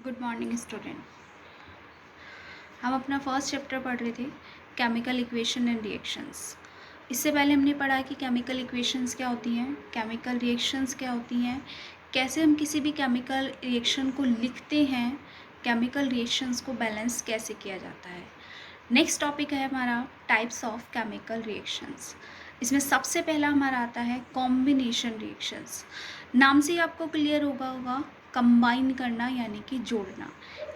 Good morning student. हम अपना first chapter पढ़ रहे थे, केमिकल इक्वेशन एंड रिएक्शंस। इससे पहले हमने पढ़ा कि केमिकल इक्वेशंस क्या होती हैं, केमिकल रिएक्शंस क्या होती हैं, कैसे हम किसी भी केमिकल रिएक्शन को लिखते हैं, केमिकल रिएक्शंस को बैलेंस कैसे किया जाता है। नेक्स्ट टॉपिक है हमारा टाइप्स ऑफ केमिकल रिएक्शंस। इसमें सबसे पहला हमारा आता है कॉम्बिनेशन रिएक्शंस। नाम से ही आपको क्लियर होगा कंबाइन करना यानी कि जोड़ना,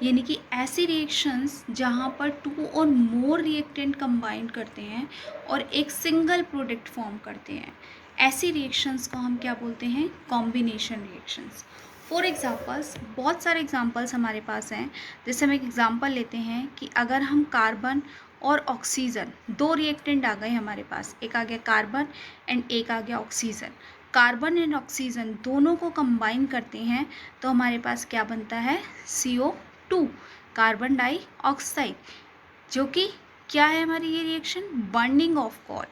यानी कि ऐसी रिएक्शंस जहाँ पर टू और मोर रिएक्टेंट कंबाइन करते हैं और एक सिंगल प्रोडक्ट फॉर्म करते हैं। ऐसी रिएक्शंस को हम क्या बोलते हैं? Combination reactions. फॉर एग्जाम्पल्स, बहुत सारे एग्जाम्पल्स हमारे पास हैं। जैसे हम एक एग्जाम्पल लेते हैं कि अगर हम कार्बन और ऑक्सीजन, दो रिएक्टेंट आ गए हमारे पास, एक आ गया कार्बन एंड एक आ गया ऑक्सीजन। कार्बन एंड ऑक्सीजन दोनों को कंबाइन करते हैं तो हमारे पास क्या बनता है? CO2, कार्बन डाइऑक्साइड, जो कि क्या है हमारी ये रिएक्शन? बर्निंग ऑफ कोल,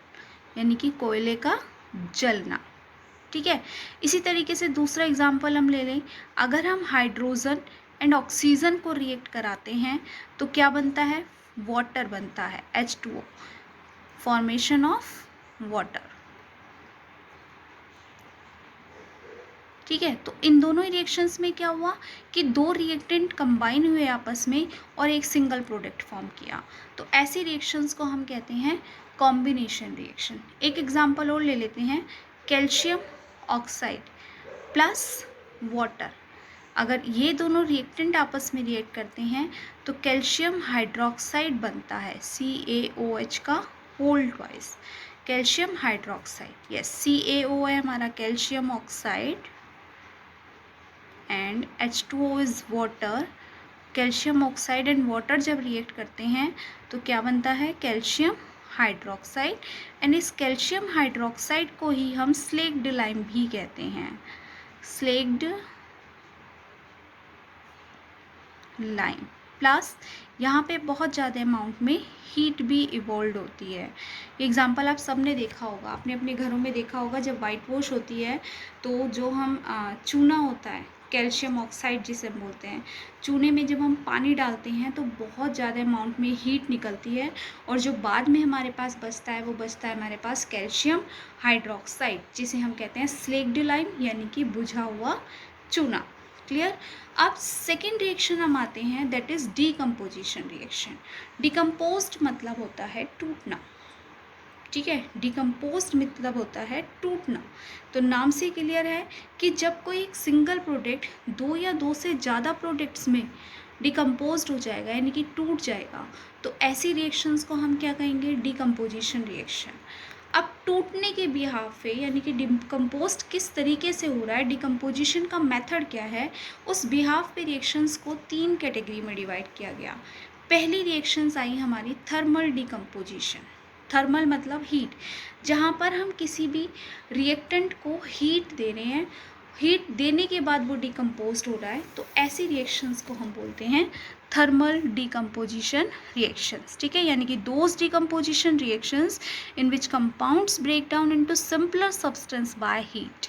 यानी कि कोयले का जलना। ठीक है। इसी तरीके से दूसरा एग्जाम्पल हम ले लें, अगर हम हाइड्रोजन एंड ऑक्सीजन को रिएक्ट कराते हैं तो क्या बनता है? वाटर बनता है, H2O, फॉर्मेशन ऑफ वाटर। ठीक है। तो इन दोनों रिएक्शंस में क्या हुआ कि दो रिएक्टेंट कंबाइन हुए आपस में और एक सिंगल प्रोडक्ट फॉर्म किया। तो ऐसी रिएक्शंस को हम कहते हैं कॉम्बिनेशन रिएक्शन। एक एग्जांपल और ले लेते हैं, कैल्शियम ऑक्साइड प्लस वाटर। अगर ये दोनों रिएक्टेंट आपस में रिएक्ट करते हैं तो कैल्शियम हाइड्रोक्साइड बनता है, CaOH का whole twice, calcium hydroxide. Yes, CaO है हमारा calcium oxide and H2O is water. Calcium oxide and water जब रिएक्ट करते हैं तो क्या बनता है? Calcium hydroxide. एंड इस कैल्शियम हाइड्रोक्साइड को ही हम स्लेक्ड लाइम भी कहते हैं, स्लेक्ड लाइम। प्लस यहाँ पे बहुत ज़्यादा अमाउंट में हीट भी इवॉल्व होती है। एग्जाम्पल आप सब ने देखा होगा, आपने अपने घरों में देखा होगा, जब वाइट वॉश होती है तो जो हम चूना होता है, कैल्शियम ऑक्साइड जिसे हम बोलते हैं, चूने में जब हम पानी डालते हैं तो बहुत ज़्यादा अमाउंट में हीट निकलती है और जो बाद में हमारे पास बचता है वो बचता है हमारे पास कैल्शियम हाइड्रोक्साइड, जिसे हम कहते हैं स्लेक्ड लाइम, यानी कि बुझा हुआ चूना। क्लियर। अब सेकेंड रिएक्शन हम आते हैं, that is decomposition reaction. Decomposed मतलब होता है टूटना। ठीक है, डिकम्पोज्ड मतलब होता है टूटना। तो नाम से क्लियर है कि जब कोई एक सिंगल प्रोडक्ट दो या दो से ज़्यादा प्रोडक्ट्स में डिकम्पोज्ड हो जाएगा, यानी कि टूट जाएगा, तो ऐसी रिएक्शंस को हम क्या कहेंगे? Decomposition reaction. अब टूटने के बिहाफ पे, यानी कि डिकम्पोस्ट किस तरीके से हो रहा है, डिकम्पोजिशन का मेथड क्या है, उस बिहाफ पे रिएक्शंस को तीन कैटेगरी में डिवाइड किया गया। पहली रिएक्शंस आई हमारी थर्मल डिकम्पोजिशन। थर्मल मतलब हीट, जहाँ पर हम किसी भी रिएक्टेंट को हीट दे रहे हैं, हीट देने के बाद वो डिकम्पोज हो रहा है, तो ऐसी रिएक्शंस को हम बोलते हैं थर्मल डिकम्पोजिशन रिएक्शंस। ठीक है, यानी कि those decomposition reactions in which compounds break down into simpler substance by heat,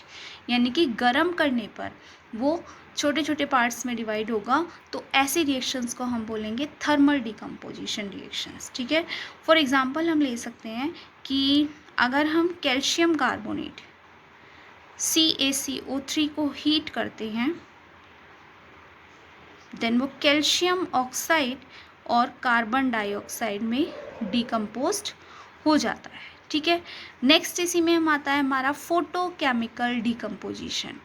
यानी कि गर्म करने पर वो छोटे छोटे पार्ट्स में डिवाइड होगा, तो ऐसे रिएक्शंस को हम बोलेंगे थर्मल डिकम्पोजिशन रिएक्शंस। ठीक है। फॉर एग्जांपल हम ले सकते हैं कि अगर हम कैल्शियम कार्बोनेट CaCO3 को हीट करते हैं, देन वो कैल्शियम ऑक्साइड और कार्बन डाइऑक्साइड में डिकम्पोज्ड हो जाता है। ठीक है। नेक्स्ट इसी में हम आता है हमारा फोटोकेमिकल डिकम्पोजिशन।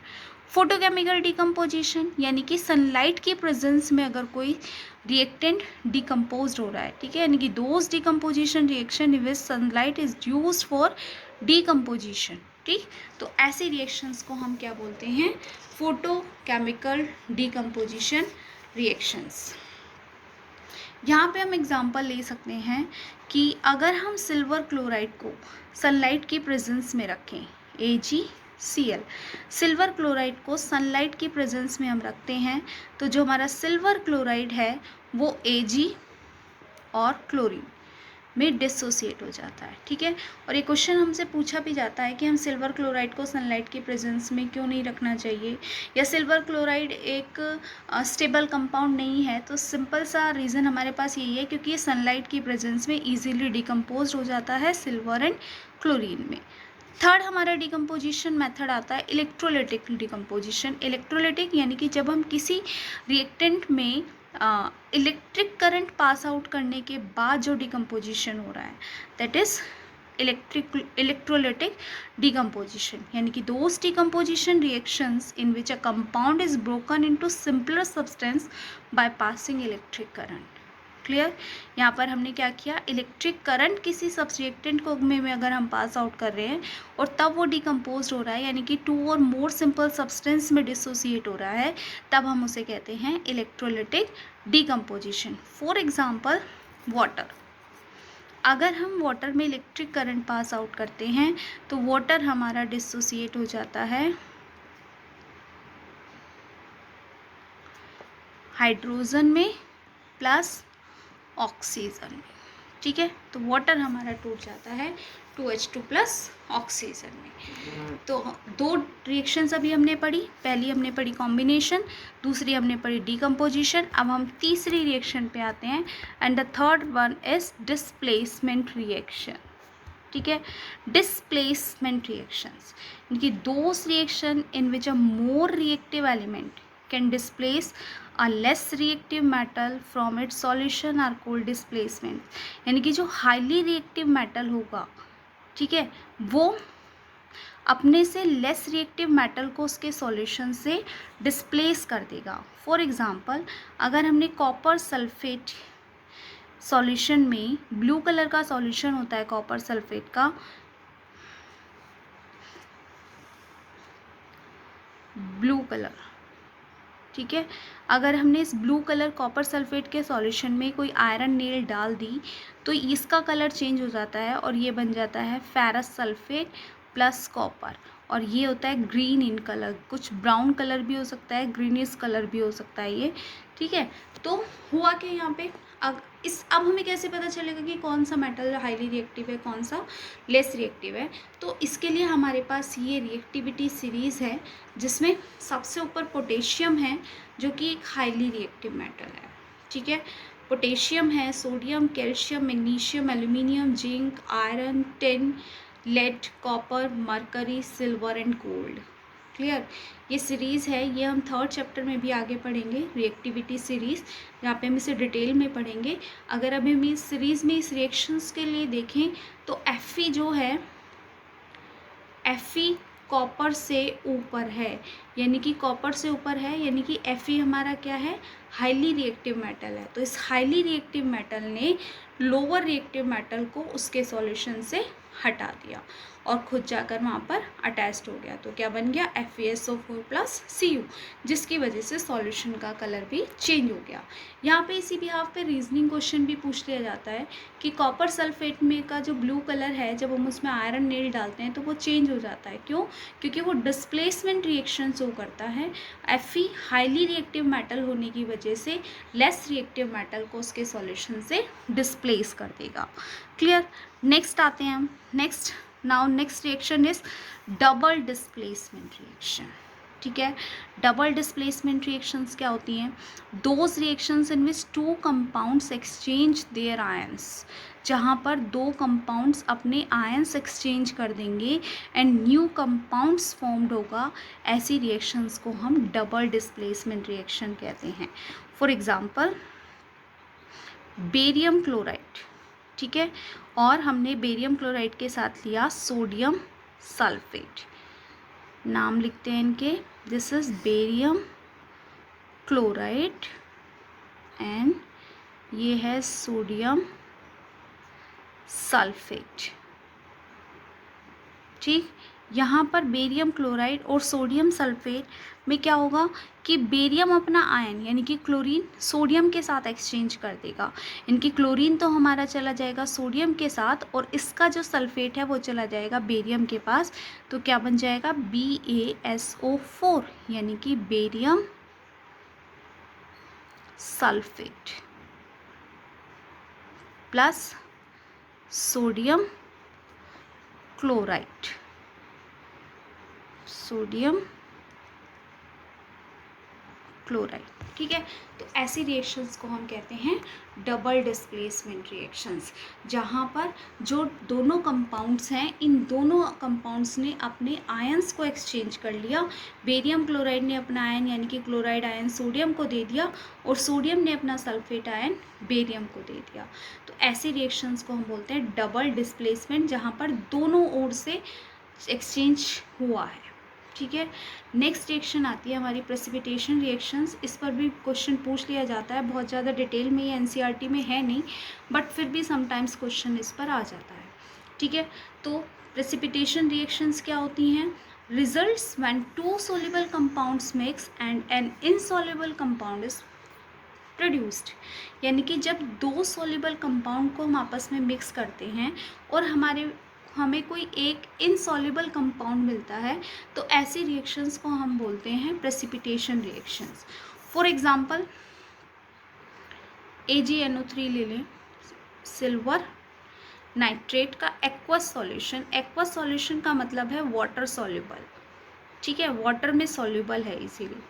फोटोकेमिकल डिकम्पोजिशन यानी कि सनलाइट की प्रेजेंस में अगर कोई रिएक्टेंट डिकम्पोज हो रहा है, ठीक है, यानी कि those decomposition reaction in which sunlight is used for decomposition. ठीक, तो ऐसे रिएक्शंस को हम क्या बोलते हैं? Photochemical decomposition reactions. यहाँ पे हम एग्जांपल ले सकते हैं कि अगर हम सिल्वर क्लोराइड को सनलाइट की प्रेजेंस में रखें, AgCl, सिल्वर क्लोराइड को सनलाइट की प्रेजेंस में हम रखते हैं, तो जो हमारा सिल्वर क्लोराइड है वो Ag और क्लोरीन, में डिसोसिएट हो जाता है, ठीक है। और ये क्वेश्चन हमसे पूछा भी जाता है कि हम सिल्वर क्लोराइड को सनलाइट की प्रेजेंस में क्यों नहीं रखना चाहिए, या सिल्वर क्लोराइड एक स्टेबल कंपाउंड नहीं है। तो सिंपल सा रीज़न हमारे पास यही है, क्योंकि ये सनलाइट की प्रेजेंस में ईजिली डिकम्पोज हो जाता है सिल्वर एंड क्लोरीन में। थर्ड हमारा डिकम्पोजिशन मेथड आता है इलेक्ट्रोलिटिक डिकम्पोजिशन। इलेक्ट्रोलिटिक यानी कि जब हम किसी रिएक्टेंट में इलेक्ट्रिक करंट पास आउट करने के बाद जो डिकम्पोजिशन हो रहा है, दैट इज़ इलेक्ट्रोलिटिक decomposition, यानी कि those decomposition reactions in which a compound is broken into simpler substance by passing electric current। Clear. यहाँ पर हमने क्या किया, इलेक्ट्रिक करंट किसी सब्सट्रेक्टेंट को में अगर हम पास आउट कर रहे हैं और तब वो डिकम्पोज हो रहा है, यानी कि 2 और मोर सिंपल सब्सटेंस में डिसोसिएट हो रहा है, तब हम उसे कहते हैं electrolytic decomposition. For example water, अगर हम वाटर में इलेक्ट्रिक करंट पास आउट करते हैं तो वाटर हमारा डिसोसिएट हो जाता है हाइड्रोजन में प्लस ऑक्सीजन में, ठीक है। तो वाटर हमारा टूट जाता है 2H2 प्लस ऑक्सीजन में। तो 2 रिएक्शंस अभी हमने पढ़ी, पहली हमने पढ़ी कॉम्बिनेशन, दूसरी हमने पढ़ी डिकम्पोजिशन। अब हम तीसरी रिएक्शन पे आते हैं, and the third one is displacement reaction, ठीक है। डिस्प्लेसमेंट रिएक्शंस, इनकी those reaction in which a more reactive element can displace a less reactive metal from its solution are called displacement। यानी कि जो हाईली रिएक्टिव मेटल होगा, ठीक है, वो अपने से लेस रिएक्टिव मेटल को उसके सॉल्यूशन से डिस्प्लेस कर देगा। फॉर एग्जांपल, अगर हमने कॉपर सल्फेट सॉल्यूशन में, ब्लू कलर का सॉल्यूशन होता है कॉपर सल्फेट का, ब्लू कलर, ठीक है। अगर हमने इस ब्लू कलर कॉपर सल्फेट के सॉल्यूशन में कोई आयरन नेल डाल दी तो इसका कलर चेंज हो जाता है और ये बन जाता है फेरस सल्फेट प्लस कॉपर, और ये होता है ग्रीन इन कलर। कुछ ब्राउन कलर भी हो सकता है, ग्रीनिश कलर भी हो सकता है ये, ठीक है। तो हुआ क्या यहाँ पे, अब हमें कैसे पता चलेगा कि कौन सा मेटल हाईली रिएक्टिव है, कौन सा लेस रिएक्टिव है। तो इसके लिए हमारे पास ये रिएक्टिविटी सीरीज़ है, जिसमें सबसे ऊपर पोटेशियम है जो कि एक हाईली रिएक्टिव मेटल है, ठीक है। पोटेशियम है, sodium, calcium, magnesium, aluminium, zinc, iron, tin, lead, copper, mercury, silver and gold. Clear. ये सीरीज़ है, ये हम 3rd चैप्टर में भी आगे पढ़ेंगे, रिएक्टिविटी सीरीज़, जहाँ पे हम इसे डिटेल में पढ़ेंगे। अगर अभी हम इस सीरीज़ में इस रिएक्शंस के लिए देखें तो Fe जो है, Fe कॉपर से ऊपर है, यानी कि कॉपर से ऊपर है, यानी कि Fe हमारा क्या है, हाईली रिएक्टिव मेटल है। तो इस हाईली रिएक्टिव मेटल ने लोअर रिएक्टिव मेटल को उसके सॉल्यूशन से हटा दिया और खुद जाकर वहाँ पर अटैच्ड हो गया। तो क्या बन गया, FeSO4 प्लस Cu, जिसकी वजह से सॉल्यूशन का कलर भी चेंज हो गया। यहाँ पे इसी बिहाफ पे रीजनिंग क्वेश्चन भी पूछ लिया जाता है कि कॉपर सल्फेट में का जो ब्लू कलर है, जब हम उसमें आयरन नेल डालते हैं तो वो चेंज हो जाता है। क्यों? क्योंकि वो डिस्प्लेसमेंट रिएक्शन शो करता है। Fe हाईली रिएक्टिव मेटल होने की वजह से लेस रिएक्टिव मेटल को उसके सॉल्यूशन से डिस्प्लेस कर देगा। क्लियर। नेक्स्ट आते हैं हम, next reaction is double displacement reaction, ठीक है। डबल डिस्प्लेसमेंट रिएक्शंस क्या होती हैं, those reactions in which 2 compounds exchange there ions, जहाँ पर 2 कंपाउंड्स अपने आयंस एक्सचेंज कर देंगे एंड न्यू कंपाउंड्स फॉर्म्ड होगा, ऐसी रिएक्शंस को हम डबल डिस्प्लेसमेंट रिएक्शन कहते हैं। फॉर एग्जांपल बेरियम क्लोराइड, ठीक है, और हमने बेरियम क्लोराइड के साथ लिया सोडियम सल्फेट, नाम लिखते हैं इनके, this is barium chloride and ये है सोडियम सल्फेट, ठीक। यहाँ पर बेरियम क्लोराइड और सोडियम सल्फेट में क्या होगा कि बेरियम अपना आयन यानी कि क्लोरीन सोडियम के साथ एक्सचेंज कर देगा। इनकी क्लोरीन तो हमारा चला जाएगा सोडियम के साथ और इसका जो सल्फेट है वो चला जाएगा बेरियम के पास। तो क्या बन जाएगा, BaSO4 यानी कि barium sulphate plus sodium chloride, sodium chloride, ठीक है। तो ऐसी रिएक्शंस को हम कहते हैं डबल डिस्प्लेसमेंट रिएक्शंस, जहाँ पर जो दोनों कंपाउंड्स हैं, इन दोनों कंपाउंड्स ने अपने आयंस को एक्सचेंज कर लिया। बेरियम क्लोराइड ने अपना आयन यानी कि क्लोराइड आयन सोडियम को दे दिया और सोडियम ने अपना सल्फेट आयन बेरियम को दे दिया। तो ऐसी रिएक्शंस को हम बोलते हैं डबल डिस्प्लेसमेंट, जहाँ पर दोनों ओर से एक्सचेंज हुआ है, ठीक है। नेक्स्ट रिएक्शन आती है हमारी प्रेसिपिटेशन रिएक्शंस। इस पर भी क्वेश्चन पूछ लिया जाता है, बहुत ज़्यादा डिटेल में ये एनसीईआरटी में है नहीं, बट फिर भी समटाइम्स क्वेश्चन इस पर आ जाता है, ठीक है। तो प्रेसिपिटेशन रिएक्शंस क्या होती हैं? Results when two soluble compounds mix and an insoluble compound is produced, यानी कि जब दो सोल्यूबल कंपाउंड को हम आपस में मिक्स करते हैं और हमें कोई एक इनसॉल्युबल कंपाउंड मिलता है, तो ऐसी रिएक्शंस को हम बोलते हैं precipitation reactions. For example AgNO3 ले लें, सिल्वर नाइट्रेट का एक्वस सॉल्यूशन। एक्वस सॉल्यूशन का मतलब है वाटर सॉल्युबल, ठीक है, वाटर में सॉल्युबल है इसीलिए।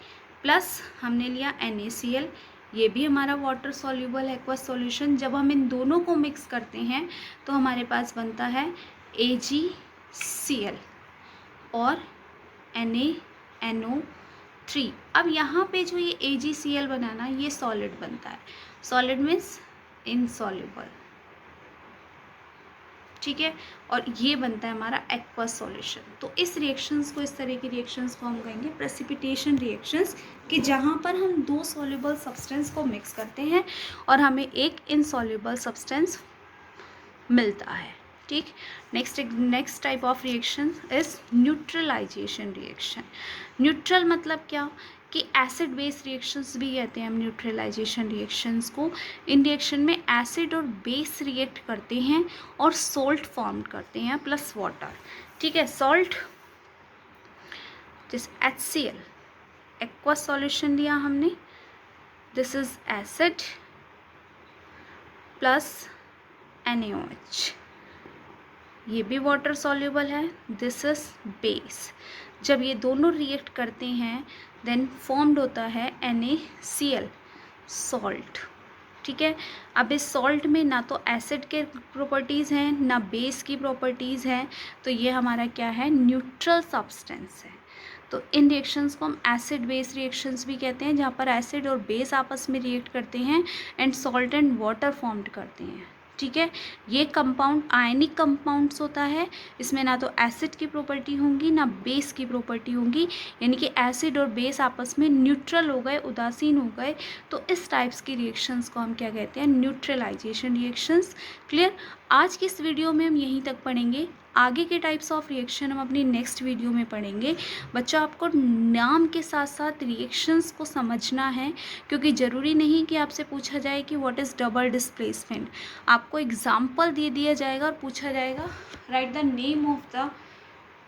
प्लस हमने लिया NaCl, ये भी हमारा वाटर सॉल्युबल एक्वस सॉल्यूशन। जब हम इन दोनों को मिक्स करते हैं तो हमारे पास बनता है AgCl और NaNO3। अब यहाँ पे जो ये AgCl बनाना, ये सॉलिड बनता है। सॉलिड मीन्स इनसॉल्युबल, ठीक है, और ये बनता है हमारा एक्वस सॉल्यूशन। तो इस रिएक्शंस को, इस तरह की रिएक्शंस को हम कहेंगे प्रेसिपिटेशन रिएक्शंस, कि जहाँ पर हम दो सॉल्युबल सब्सटेंस को मिक्स करते हैं और हमें एक इनसॉल्युबल सब्सटेंस मिलता है, ठीक। Next type of reaction is neutralisation reaction. Neutral मतलब क्या, कि एसिड बेस रिएक्शंस भी कहते हैं हम न्यूट्रलाइजेशन रिएक्शंस को। इन रिएक्शन में एसिड और बेस रिएक्ट करते हैं और सोल्ट फॉर्म करते हैं प्लस वाटर, ठीक है। सॉल्ट जिस HCl, एक्वस सॉल्यूशन लिया हमने, this is acid plus NaOH, ये भी वाटर सॉल्युबल है, दिस इज बेस। जब ये दोनों रिएक्ट करते हैं देन फॉर्म्ड होता है NaCl, सॉल्ट, ठीक है। अब इस सॉल्ट में ना तो एसिड के प्रॉपर्टीज़ हैं ना बेस की प्रॉपर्टीज़ हैं, तो ये हमारा क्या है, न्यूट्रल सब्सटेंस है। तो इन रिएक्शंस को हम एसिड बेस रिएक्शंस भी कहते हैं, जहाँ पर एसिड और बेस आपस में रिएक्ट करते हैं and salt and water formed करते हैं, ठीक है। ये कंपाउंड आयनिक कंपाउंड्स होता है, इसमें ना तो एसिड की प्रॉपर्टी होंगी ना बेस की प्रॉपर्टी होंगी, यानी कि एसिड और बेस आपस में न्यूट्रल हो गए, उदासीन हो गए। तो इस टाइप्स की रिएक्शंस को हम क्या कहते हैं, न्यूट्रलाइजेशन रिएक्शंस। क्लियर। आज की इस वीडियो में हम यहीं तक पढ़ेंगे, आगे के टाइप्स ऑफ रिएक्शन हम अपनी नेक्स्ट वीडियो में पढ़ेंगे। बच्चों, आपको नाम के साथ साथ रिएक्शंस को समझना है, क्योंकि ज़रूरी नहीं कि आपसे पूछा जाए कि व्हाट इज़ डबल डिस्प्लेसमेंट। आपको एग्जाम्पल दे दिया जाएगा और पूछा जाएगा right the name of the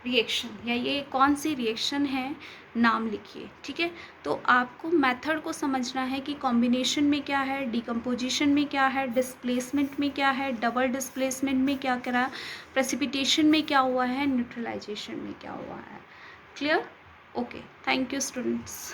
reaction, या ये कौन सी रिएक्शन है, नाम लिखिए, ठीक है। तो आपको मेथड को समझना है कि कॉम्बिनेशन में क्या है, डिकम्पोजिशन में क्या है, डिस्प्लेसमेंट में क्या है, डबल डिस्प्लेसमेंट में क्या करा, प्रेसिपिटेशन में क्या हुआ है, न्यूट्रलाइजेशन में क्या हुआ है। Clear? Okay, thank you students.